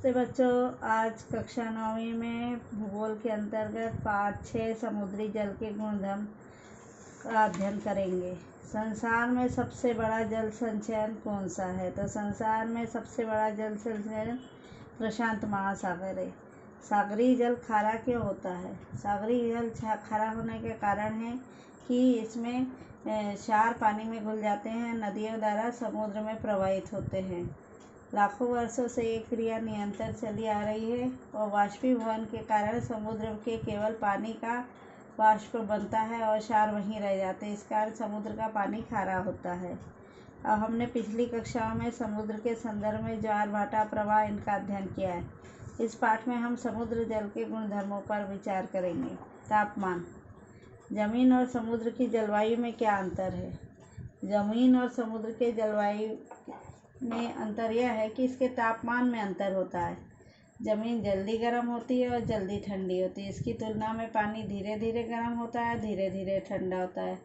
नमस्ते बच्चों। आज कक्षा 9वीं में भूगोल के अंतर्गत पाठ 6 समुद्री जल के गुणधर्म का अध्ययन करेंगे। संसार में सबसे बड़ा जल संचयन कौन सा है? तो संसार में सबसे बड़ा जल संचयन प्रशांत महासागर है। सागरीय जल खारा क्यों होता है? सागरीय जल खारा होने के कारण है कि इसमें क्षार पानी में घुल जाते हैं, नदियों द्वारा समुद्र में प्रवाहित होते हैं। लाखों वर्षों से ये क्रिया निरंतर चली आ रही है और वाष्पीभवन के कारण समुद्र के केवल पानी का वाष्प बनता है और क्षार वहीं रह जाते हैं। इस कारण समुद्र का पानी खारा होता है। अब हमने पिछली कक्षाओं में समुद्र के संदर्भ में ज्वार भाटा प्रवाह इनका अध्ययन किया है। इस पाठ में हम समुद्र जल के गुणधर्मों पर विचार करेंगे। तापमान। जमीन और समुद्र की जलवायु में क्या अंतर है? जमीन और समुद्र के जलवायु में अंतर यह है कि इसके तापमान में अंतर होता है। ज़मीन जल्दी गर्म होती है और जल्दी ठंडी होती है। इसकी तुलना में पानी धीरे धीरे गर्म होता है, धीरे धीरे ठंडा होता है।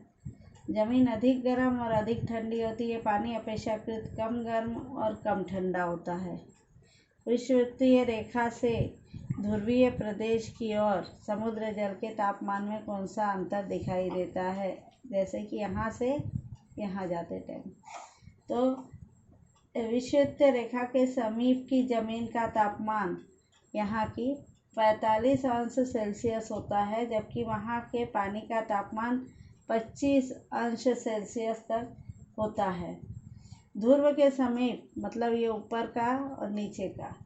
ज़मीन अधिक गर्म और अधिक ठंडी होती है, पानी अपेक्षाकृत कम गर्म और कम ठंडा होता है। विषुवतीय रेखा से ध्रुवीय प्रदेश की ओर समुद्र जल के तापमान में कौन सा अंतर दिखाई देता है? जैसे कि यहाँ से यहाँ जाते टाइम तो विषुवतीय रेखा के समीप की ज़मीन का तापमान यहाँ की 45 अंश सेल्सियस होता है, जबकि वहाँ के पानी का तापमान 25 अंश सेल्सियस तक होता है। ध्रुव के समीप, मतलब ये ऊपर का और नीचे का,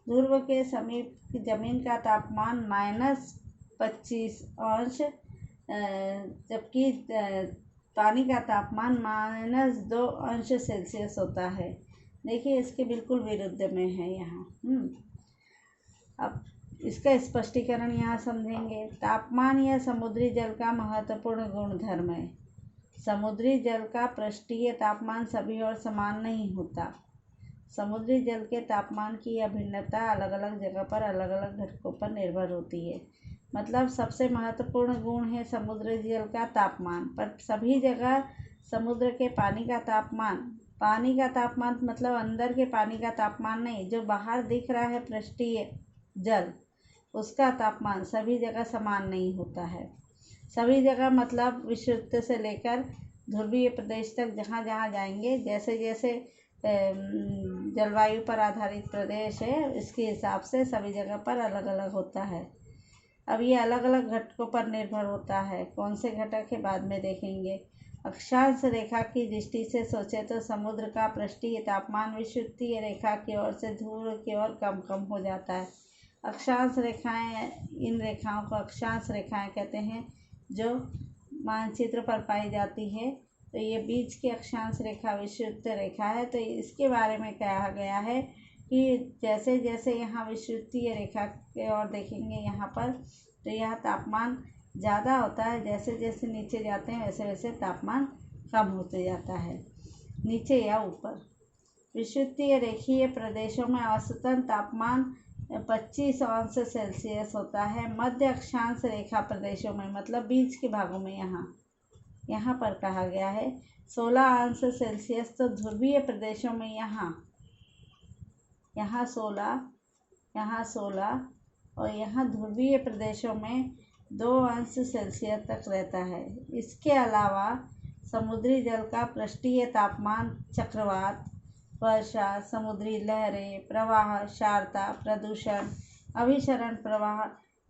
ध्रुव के समीप की ज़मीन का तापमान -25 अंश, जबकि पानी का तापमान -2 अंश सेल्सियस होता है। देखिए, इसके बिल्कुल विरुद्ध में है यहाँ। अब इसका स्पष्टीकरण यहाँ समझेंगे। तापमान यह समुद्री जल का महत्वपूर्ण गुणधर्म है। समुद्री जल का पृष्ठीय तापमान सभी और समान नहीं होता। समुद्री जल के तापमान की यह भिन्नता अलग अलग जगह पर अलग अलग घटकों पर निर्भर होती है। मतलब सबसे महत्वपूर्ण गुण है समुद्री जल का तापमान, पर सभी जगह समुद्र के पानी का तापमान मतलब अंदर के पानी का तापमान नहीं, जो बाहर दिख रहा है पृष्ठीय जल, उसका तापमान सभी जगह समान नहीं होता है। सभी जगह मतलब विषुवत से लेकर ध्रुवीय प्रदेश तक जहाँ जहाँ जाएंगे, जैसे जैसे जलवायु पर आधारित प्रदेश है, इसके हिसाब से सभी जगह पर अलग अलग होता है। अब ये अलग अलग घटकों पर निर्भर होता है। कौन से घटक है बाद में देखेंगे। अक्षांश रेखा की दृष्टि से सोचे तो समुद्र का पृष्ठीय तापमान विषुवतीय रेखा की ओर से ध्रुव की ओर कम कम हो जाता है। अक्षांश रेखाएं, इन रेखाओं को अक्षांश रेखाएं कहते हैं, जो मानचित्र पर पाई जाती है। तो ये बीच की अक्षांश रेखा विषुवतीय रेखा है। तो इसके बारे में कहा गया है कि जैसे जैसे यहाँ विषुवतीय रेखा के ओर देखेंगे यहाँ पर, तो यह तापमान ज़्यादा होता है। जैसे जैसे नीचे जाते हैं वैसे वैसे तापमान कम होते जाता है, नीचे या ऊपर। विषुवतीय रेखीय प्रदेशों में औसतन तापमान 25 अंश सेल्सियस होता है। मध्य अक्षांश रेखा प्रदेशों में, मतलब बीच के भागों में, यहाँ पर कहा गया है 16 अंश सेल्सियस। तो ध्रुवीय प्रदेशों में यहाँ 16 और यहाँ ध्रुवीय प्रदेशों में 2 अंश सेल्सियस तक रहता है। इसके अलावा समुद्री जल का पृष्ठीय तापमान चक्रवात, वर्षा, समुद्री लहरें, प्रवाह, क्षारता, प्रदूषण, अभिसरण प्रवाह,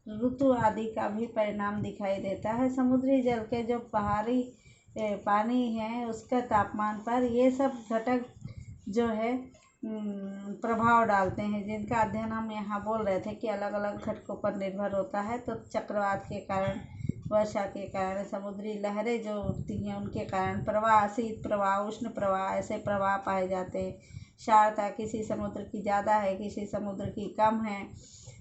ऋतु आदि का भी परिणाम दिखाई देता है। समुद्री जल के जो बाहरी पानी है उसका तापमान पर ये सब घटक जो है प्रभाव डालते हैं, जिनका अध्ययन हम यहाँ बोल रहे थे कि अलग अलग घटकों पर निर्भर होता है। तो चक्रवात के कारण, वर्षा के कारण, समुद्री लहरें जो उठती हैं उनके कारण, प्रवाह, शीत प्रवाह, उष्ण प्रवाह, ऐसे प्रवाह पाए जाते हैं। क्षारता, किसी समुद्र की ज़्यादा है, किसी समुद्र की कम है।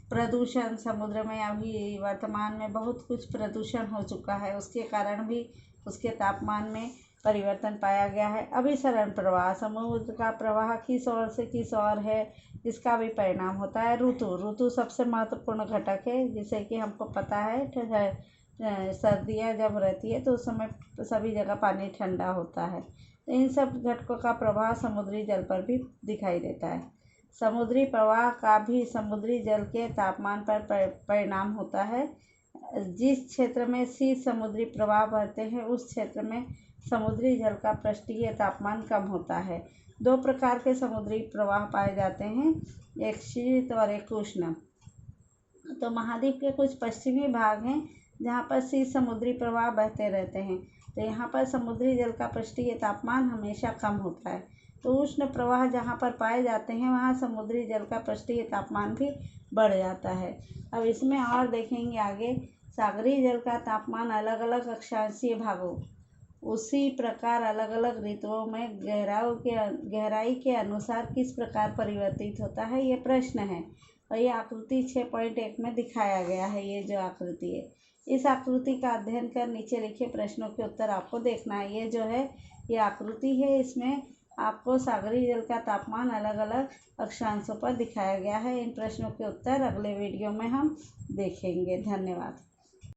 प्रदूषण, समुद्र में अभी वर्तमान में बहुत कुछ प्रदूषण हो चुका है, उसके कारण भी उसके तापमान में परिवर्तन पाया गया है। अभिसरण प्रवाह, समुद्र का प्रवाह किस ओर से किस ओर है, इसका भी परिणाम होता है। ऋतु सबसे महत्वपूर्ण घटक है, जिसे कि हमको पता है सर्दियाँ जब रहती है तो उस समय सभी जगह पानी ठंडा होता है। तो इन सब घटकों का प्रभाव समुद्री जल पर भी दिखाई देता है। समुद्री प्रवाह का भी समुद्री जल के तापमान पर परिणाम होता है। जिस क्षेत्र में शीत समुद्री प्रवाह बहते हैं उस क्षेत्र में समुद्री जल का पृष्ठीय तापमान कम होता है। दो प्रकार के समुद्री प्रवाह पाए जाते हैं, एक शीत और एक उष्ण। तो महाद्वीप के कुछ पश्चिमी भाग हैं जहाँ पर शीत समुद्री प्रवाह बहते रहते हैं, तो यहाँ पर समुद्री जल का पृष्ठीय तापमान हमेशा कम होता है। तो उष्ण प्रवाह जहाँ पर पाए जाते हैं वहाँ समुद्री जल का पृष्ठीय तापमान भी बढ़ जाता है। अब इसमें और देखेंगे आगे, सागरीय जल का तापमान अलग अलग अक्षांशीय भागों उसी प्रकार अलग अलग ऋतुओं में गहराई के अनुसार किस प्रकार परिवर्तित होता है, ये प्रश्न है। और ये आकृति 6.1 में दिखाया गया है। ये जो आकृति है, इस आकृति का अध्ययन कर नीचे लिखे प्रश्नों के उत्तर आपको देखना है। ये जो है ये आकृति है, इसमें आपको सागरीय जल का तापमान अलग अलग अक्षांशों पर दिखाया गया है। इन प्रश्नों के उत्तर अगले वीडियो में हम देखेंगे। धन्यवाद।